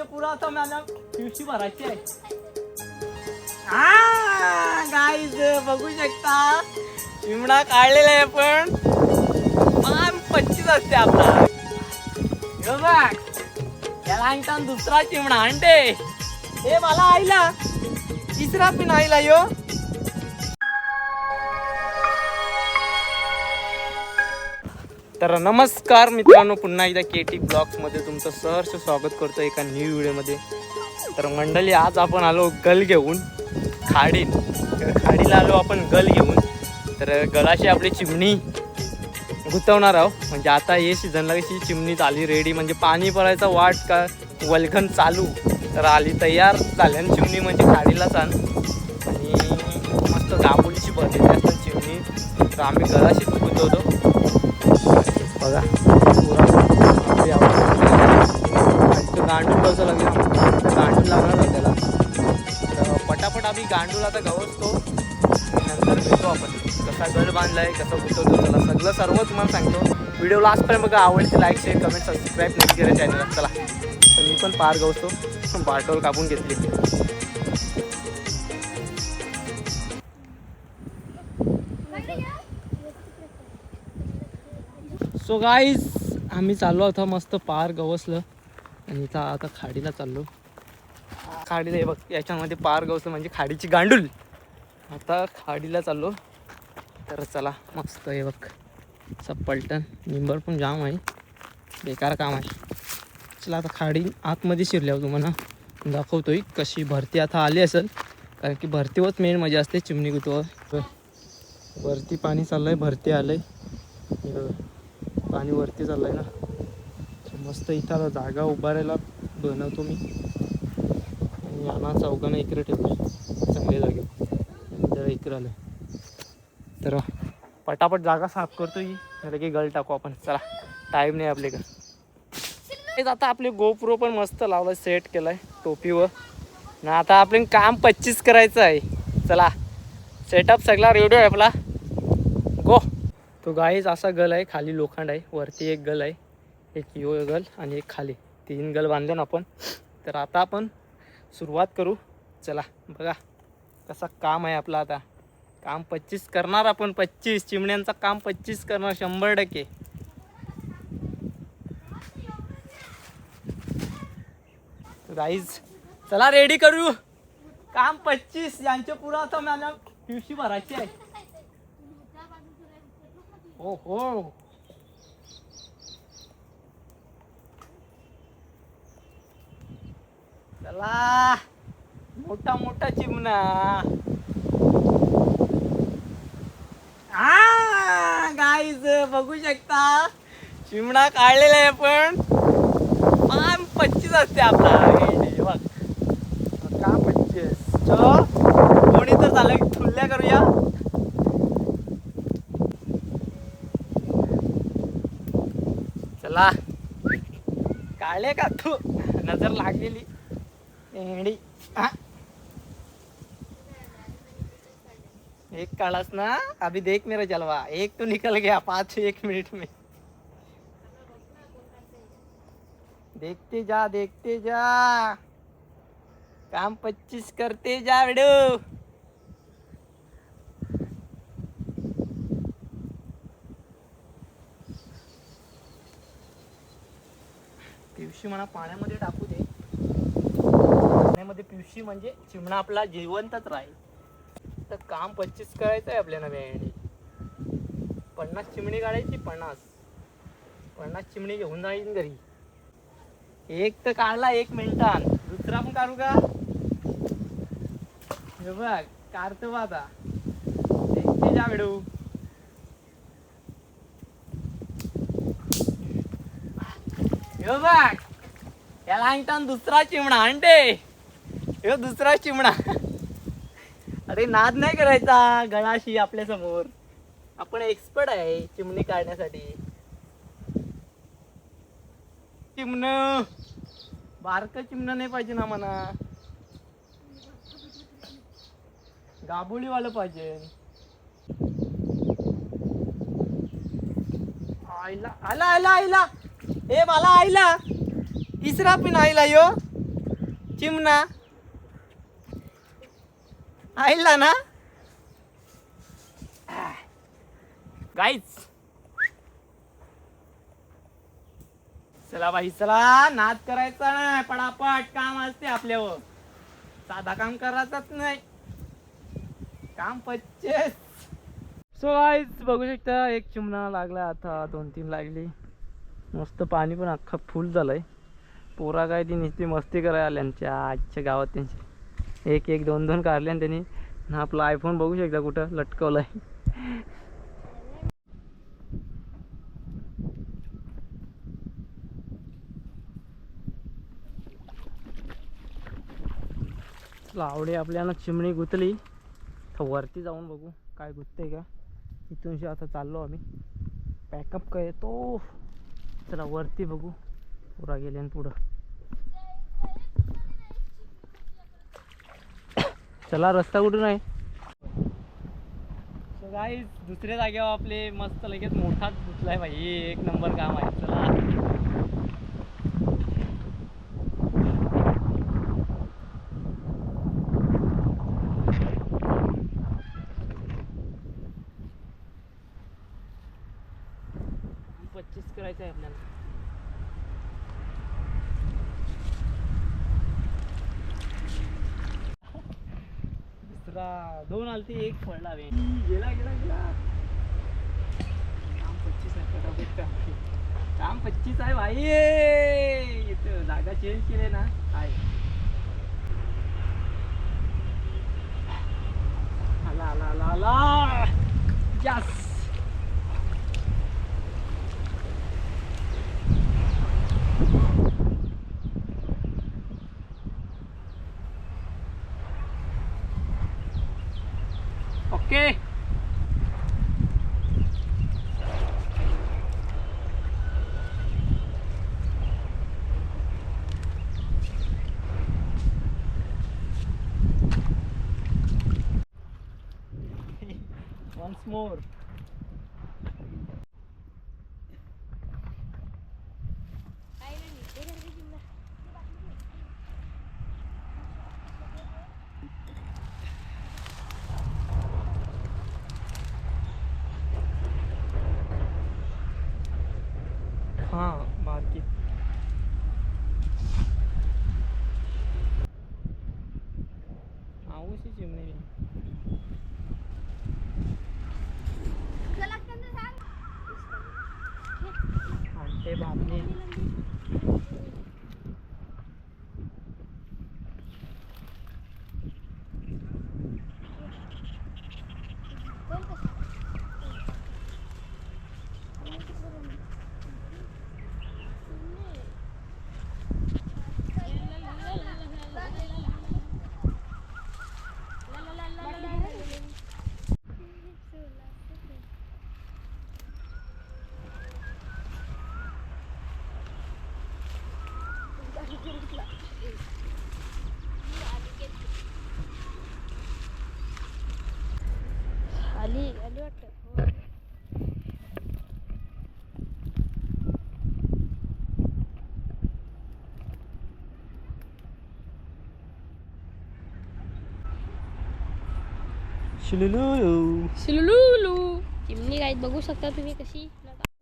पुरा आता मला पिवशी भरायची आहे. गाईज बघू शकता चिमणा काढलेला आहे पण 25 असते आपला. बघ याला आणताना दुसरा चिमणा आणते. हे मला आईला तिसरा पण आईला यो. तर नमस्कार मित्रांनो, पुन्हा एकदा केटी ब्लॉग्स मध्ये तुमचं सहर्ष स्वागत करतो एका न्यू व्हिडिओमध्ये. तर मंडळी, आज आपण आलो गल घेऊन खाडीला आलो आपण गल घेऊन. तर गलाशी आपली चिमणी गुंतवणार आहोत. म्हणजे आता हे सीझनला कशी चिमणी आली रेडी, म्हणजे पाणी पडायचा वाट का वल्गन चालू, तर आली तयार झाल्याने चिमणी म्हणजे खाडीला चाल. आणि मस्त गाबोलीची भरलेली असतात चिमणी, तर आम्ही गलाशीच गुंतवतो. बघा पुरा गांडूळ कसं लागेल, गांडूळ लागणार आहे त्याला. तर पटापट आम्ही गांडूळ आता गवसतो, नंतर भेटतो आपण कसा गल बांधलाय, कसं गुंतवतो त्याला सर्व तुम्हाला सांगतो. व्हिडिओ लास्टपर्यंत बघा. आवडते लाईक शेअर कमेंट सबस्क्राईब नक्की करा चॅनलला. चला तर मी पण पार गवसतो, बाटोल कापून घेतली. सो गाईज आम्ही चाललो होतो, मस्त पार गवसलं आणि इथं आता खाडीला चाललो. खाडीला हे बघ, याच्यामध्ये पार गवसलं म्हणजे खाडीची गांडूल. आता खाडीला चाललो. तर चला मस्त हे बघ सब पलटण निंबर पण जाम आहे, बेकार काम आहे. चला आता खाडी आतमध्ये शिरल्यावर तुम्हाला दाखवतोय कशी भरती आता आली असेल, कारण की भरतीवरच मेन मजा असते चिमणी गुतवर. वरती पाणी चाललंय, भरती आलंय, पाणी वरती चाललंय ना. मस्त इथं जागा उभारायला बनवतो मी आणि यांना चौघांना इकडे ठेवतो चांगल्या जागेत. जरा इकडे आलं तर पटापट जागा साफ करतो ही, की गल टाकू आपण. चला टाईम नाही आपल्याकडे. आता आपले गोप्रो पण मस्त लावलं, सेट केलाय टोपीवर ना. आता आपलं काम 25 करायचं आहे. चला सेटअप सगळा रेडिओ आहे आपला, गो. तो गाईज असा गल आहे, खाली लोखंड आहे, वरती एक गल आहे, एक यो गल आणि एक खाली, 3 गल बांधले ना आपण. तर आता आपण सुरुवात करू. चला बघा कसा काम आहे आपला. आता काम 25 करणार आपण, 25 चिमण्यांचा काम 25 करणार 100%. गाईज चला रेडी करू, काम 25 यांच्या पुरा आता मला पिवशी भरायची आहे. हो हो चला, मोठा मोठा चिमणा. गाईज बघू शकता चिमणा काढलेला आहे पण 25 असते आपला. बघ का 25. चलो कोणी तर झालं ठुल्ल्या करूया. चला काढले का तू, नजर लागलेली एडी. एक काढास ना, अभी देख मेरा जलवा, एक तो निकल गया 5-1 मिनट में. देखते जा काम 25 करते जा व्हिडिओ. पिवशी म्हणा पाण्यामध्ये टाकू दे. पाण्यामध्ये पिवशी म्हणजे चिमणा आपला जिवंतच राहील. तर काम 25 करायचं आहे आपल्याला. वेळेने 50 चिमणी काढायची, 50 चिमणी घेऊन जाईल घरी. एक तर काढला 1 मिनिटात, दुसरा पण काढू का? हे बघ काढतो आता, देखते जा व्हिडिओ. हे बघ याला आणताना दुसरा चिमणा आणते. हे दुसरा चिमणा. अरे नाद नाही करायचा, गळाशी आपल्या समोर. आपण एक्सपर्ट आहे चिमणी काढण्यासाठी. चिमण बारकं चिमणं नाही पाहिजे ना म्हणा, गाबोळीवालं पाहिजे. आईला आला आला आईला, हे मला आईला तिसरा पण आईला यो. चिमणा आईला ना गाईच. चला बाई चला, नाद करायचा नाही, पटापट काम असते आपल्यावर, साधा काम करायचंच नाही, काम 25. सो गाईज बघू शकता एक चिमणा लागला, आता 2-3 लागली. मस्त पाणी पण अख्खा फुल झालंय. पोरा काय ती नुसती मस्ती करायला आल्यांच्या आजच्या गावात त्यांची 1-1 2-2 काढले आणि त्यांनी आपला आयफोन बघू शकता कुठं लटकवलाय. आवडे आपल्याला चिमणी गुतली, तर वरती जाऊन बघू काय गुतते का. इथूनशी आता चाललो आम्ही, पॅकअप काय येतो. चला वरती बघू, पुरा गेल्यान पुढं. चला रस्ता कुठून आहे. सो गाईज दुसऱ्या जागेवर आपले मस्त लगेच मोठाच गुतलाय भाई, 1 नंबर काम आहे. चला करायचं आहे आपल्याला. दुसरा 2 आलती, 1 पडला वे. गेला गेला गेला. काम 25 आहे, फटाफट काम 25 आहे भाई. इथं जागा चेंज केली ना आहे. आला आला आला आला. Yes okay. once more. हाँ बाकी आऊशी चिमणी आणते बापने. आली आली वाटतं. शिलुलू शिलुलुलू चिमणी गाईत बघू शकता तुम्ही कशी.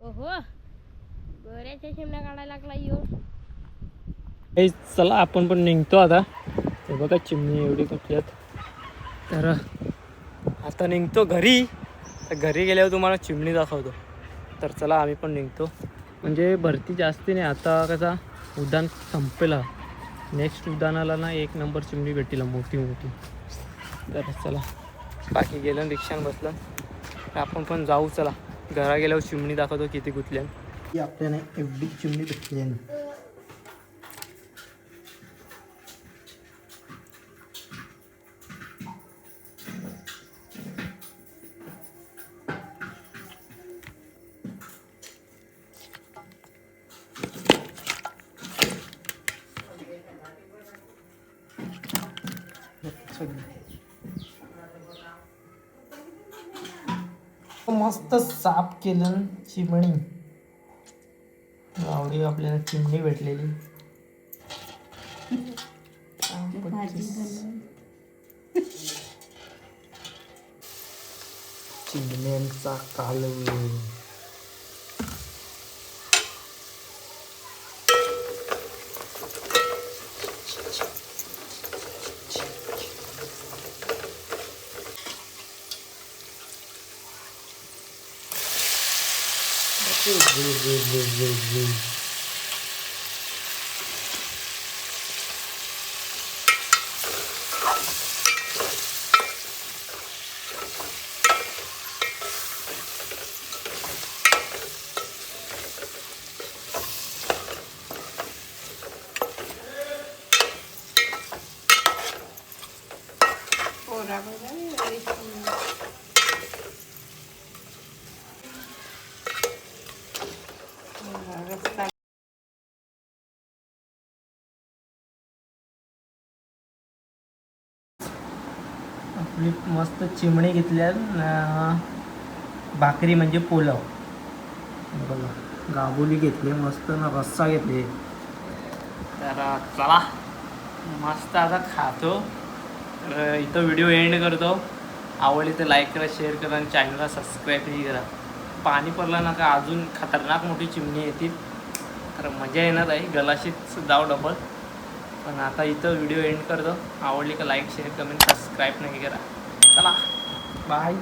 ओहो बऱ्याचशा चिमण्या काढायला लागला यो. चला आपण पण निघतो आता. ते बघा चिमणी एवढी कुठल्यात. तर आता निघतो घरी. तर घरी गेल्यावर तुम्हाला चिमणी दाखवतो. तर चला आम्ही पण निघतो. म्हणजे भरती जास्ती नाही आता, कसा उड्डाण संपेला. नेक्स्ट उड्डाणाला ना 1 नंबर चिमणी भेटीला मोठी मोठी. तर चला बाकी गेलं रिक्षानं बसलं तर आपण पण जाऊ. चला घरा गेल्यावर चिमणी दाखवतो किती गुतल्या. ही आपल्याला एवढी चिमणी भेटली आहे. मस्त साफ केलं चिमणी. आवडी आपल्याला चिमणी भेटलेली. चिमण्यांचा कालवे. आपली मस्त चिमणी घेतल्या. भाकरी म्हणजे पुलाव बघा. गाबोली घेतली मस्त ना, रस्सा घेतली. तर चला मस्त आता खातो. तर इथं व्हिडिओ एंड करतो. आवडली तर लाईक करा, शेअर करा आणि चॅनलला सबस्क्राईबही करा. पाणी पडलं ना का अजून खतरनाक मोठी चिमणी येतील. तर मजा येणार आहे. गलाशीत जाऊ डबल. पण आता इथं व्हिडिओ एंड करतो. आवडली का लाईक शेअर कमेंट सबस्क्राईब नाही करा. चला बाय.